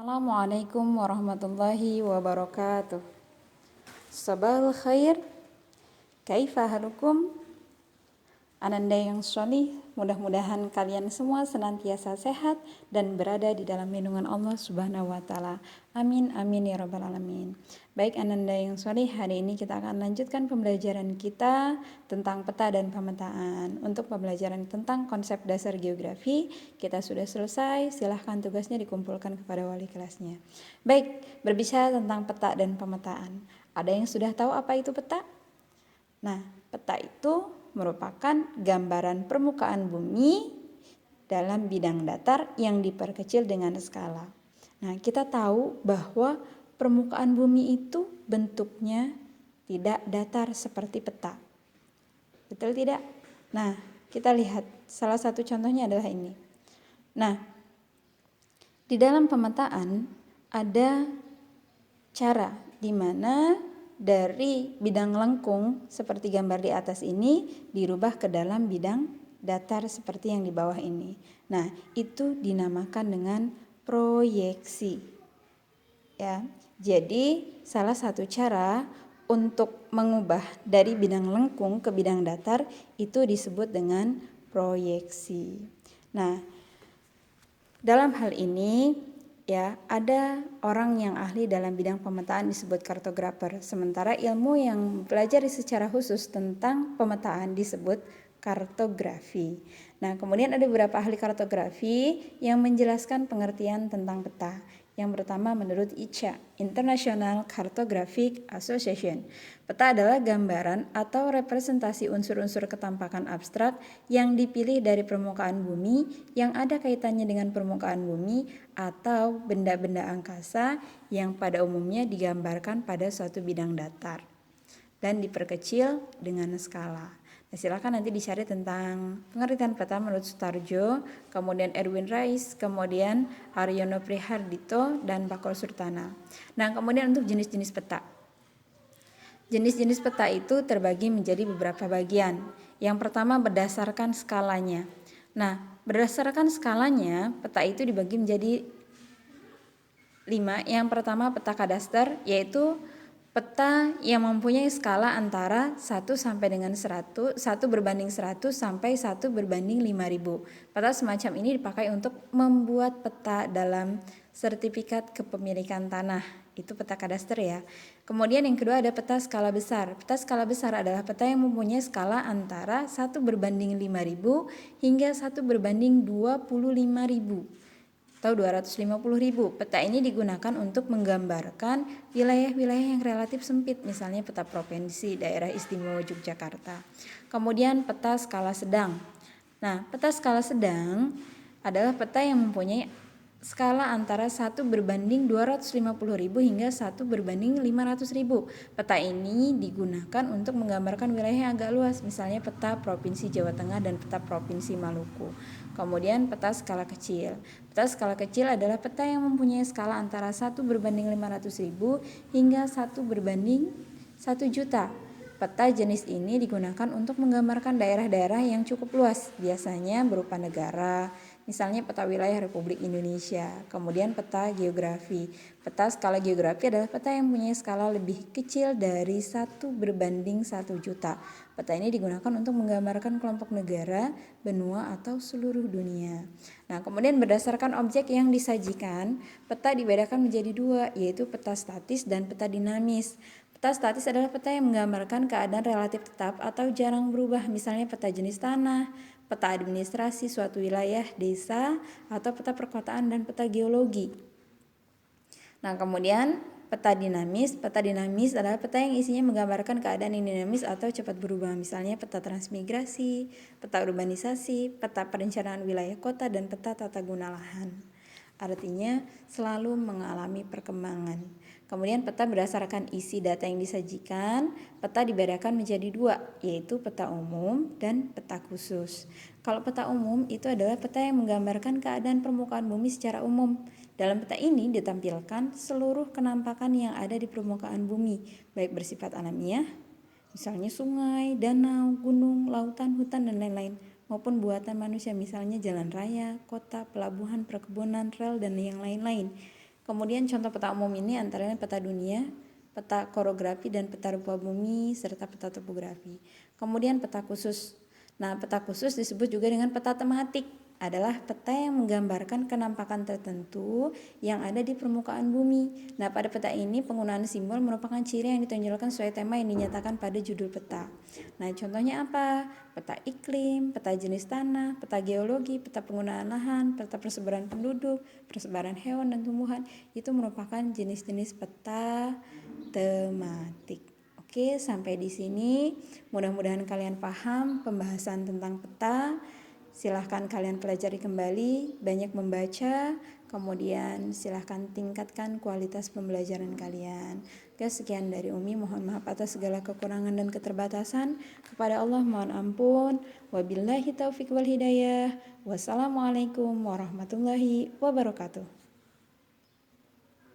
Assalamualaikum warahmatullahi wabarakatuh. Sabahul khair, kaifa halukum? Ananda yang sholih, mudah-mudahan kalian semua senantiasa sehat dan berada di dalam lindungan Allah Subhanahu wa taala. Amin amin ya rabbal alamin. Baik Ananda yang sholih, hari ini kita akan lanjutkan pembelajaran kita tentang peta dan pemetaan. Untuk pembelajaran tentang konsep dasar geografi kita sudah selesai, silahkan tugasnya dikumpulkan kepada wali kelasnya. Baik, berbicara tentang peta dan pemetaan. Ada yang sudah tahu apa itu peta? Nah, peta itu merupakan gambaran permukaan bumi dalam bidang datar yang diperkecil dengan skala. Nah, kita tahu bahwa permukaan bumi itu bentuknya tidak datar seperti peta. Betul tidak? Nah, kita lihat salah satu contohnya adalah ini. Nah, di dalam pemetaan ada cara di mana dari bidang lengkung seperti gambar di atas ini dirubah ke dalam bidang datar seperti yang di bawah ini. Nah, itu dinamakan dengan proyeksi. Ya. Jadi, salah satu cara untuk mengubah dari bidang lengkung ke bidang datar itu disebut dengan proyeksi. Nah, dalam hal ini ya, ada orang yang ahli dalam bidang pemetaan disebut kartografer, sementara ilmu yang pelajari secara khusus tentang pemetaan disebut kartografi. Nah, kemudian ada beberapa ahli kartografi yang menjelaskan pengertian tentang peta. Yang pertama menurut ICA, International Cartographic Association. Peta adalah gambaran atau representasi unsur-unsur ketampakan abstrak yang dipilih dari permukaan bumi yang ada kaitannya dengan permukaan bumi atau benda-benda angkasa yang pada umumnya digambarkan pada suatu bidang datar dan diperkecil dengan skala. Nah, silakan nanti dicari tentang pengertian peta menurut Sutarjo, kemudian Erwin Rais, kemudian Aryono Prihardito, dan Bakor Surtana. Nah, kemudian untuk jenis-jenis peta. Jenis-jenis peta itu terbagi menjadi beberapa bagian. Yang pertama berdasarkan skalanya. Nah, berdasarkan skalanya, peta itu dibagi menjadi 5. Yang pertama peta kadaster, yaitu peta yang mempunyai skala antara 1 sampai dengan 100, 1 berbanding 100 sampai 1 berbanding 5000. Peta semacam ini dipakai untuk membuat peta dalam sertifikat kepemilikan tanah. Itu peta kadaster ya. Kemudian yang kedua ada peta skala besar. Peta skala besar adalah peta yang mempunyai skala antara 1 berbanding 5000 hingga 1 berbanding 25.000 atau 250.000. Peta ini digunakan untuk menggambarkan wilayah-wilayah yang relatif sempit, misalnya peta provinsi daerah istimewa Yogyakarta. Kemudian peta skala sedang. Nah, peta skala sedang adalah peta yang mempunyai skala antara 1 berbanding 250.000 hingga 1 berbanding 500.000. Peta ini digunakan untuk menggambarkan wilayah yang agak luas, misalnya peta Provinsi Jawa Tengah dan peta Provinsi Maluku. Kemudian peta skala kecil. Peta skala kecil adalah peta yang mempunyai skala antara 1 berbanding 500.000 hingga 1 berbanding 1 juta. Peta jenis ini digunakan untuk menggambarkan daerah-daerah yang cukup luas, biasanya berupa negara, misalnya peta wilayah Republik Indonesia. Kemudian peta geografi. Peta skala geografi adalah peta yang mempunyai skala lebih kecil dari 1 berbanding 1 juta. Peta ini digunakan untuk menggambarkan kelompok negara, benua, atau seluruh dunia. Nah, kemudian berdasarkan objek yang disajikan, peta dibedakan menjadi 2, yaitu peta statis dan peta dinamis. Peta statis adalah peta yang menggambarkan keadaan relatif tetap atau jarang berubah, misalnya peta jenis tanah, peta administrasi suatu wilayah, desa, atau peta perkotaan dan peta geologi. Nah, kemudian peta dinamis adalah peta yang isinya menggambarkan keadaan yang dinamis atau cepat berubah, misalnya peta transmigrasi, peta urbanisasi, peta perencanaan wilayah kota, dan peta tata guna lahan. Artinya selalu mengalami perkembangan. Kemudian peta berdasarkan isi data yang disajikan, peta dibedakan menjadi 2, yaitu peta umum dan peta khusus. Kalau peta umum itu adalah peta yang menggambarkan keadaan permukaan bumi secara umum. Dalam peta ini ditampilkan seluruh kenampakan yang ada di permukaan bumi, baik bersifat alamiah, misalnya sungai, danau, gunung, lautan, hutan, dan lain-lain, maupun buatan manusia, misalnya jalan raya, kota, pelabuhan, perkebunan, rel, dan yang lain-lain. Kemudian contoh peta umum ini antaranya peta dunia, peta korografi dan peta rupa bumi serta peta topografi. Kemudian peta khusus. Nah, peta khusus disebut juga dengan peta tematik, adalah peta yang menggambarkan kenampakan tertentu yang ada di permukaan bumi. Nah, pada peta ini penggunaan simbol merupakan ciri yang ditonjolkan sesuai tema yang dinyatakan pada judul peta. Nah, contohnya apa? Peta iklim, peta jenis tanah, peta geologi, peta penggunaan lahan, peta persebaran penduduk, persebaran hewan dan tumbuhan. Itu merupakan jenis-jenis peta tematik. Oke, sampai di sini. Mudah-mudahan kalian paham pembahasan tentang peta. Silahkan kalian pelajari kembali, banyak membaca, kemudian silahkan tingkatkan kualitas pembelajaran kalian. Oke, sekian dari Umi, mohon maaf atas segala kekurangan dan keterbatasan. Kepada Allah mohon ampun. Wabillahi taufiq wal hidayah. Wassalamualaikum warahmatullahi wabarakatuh.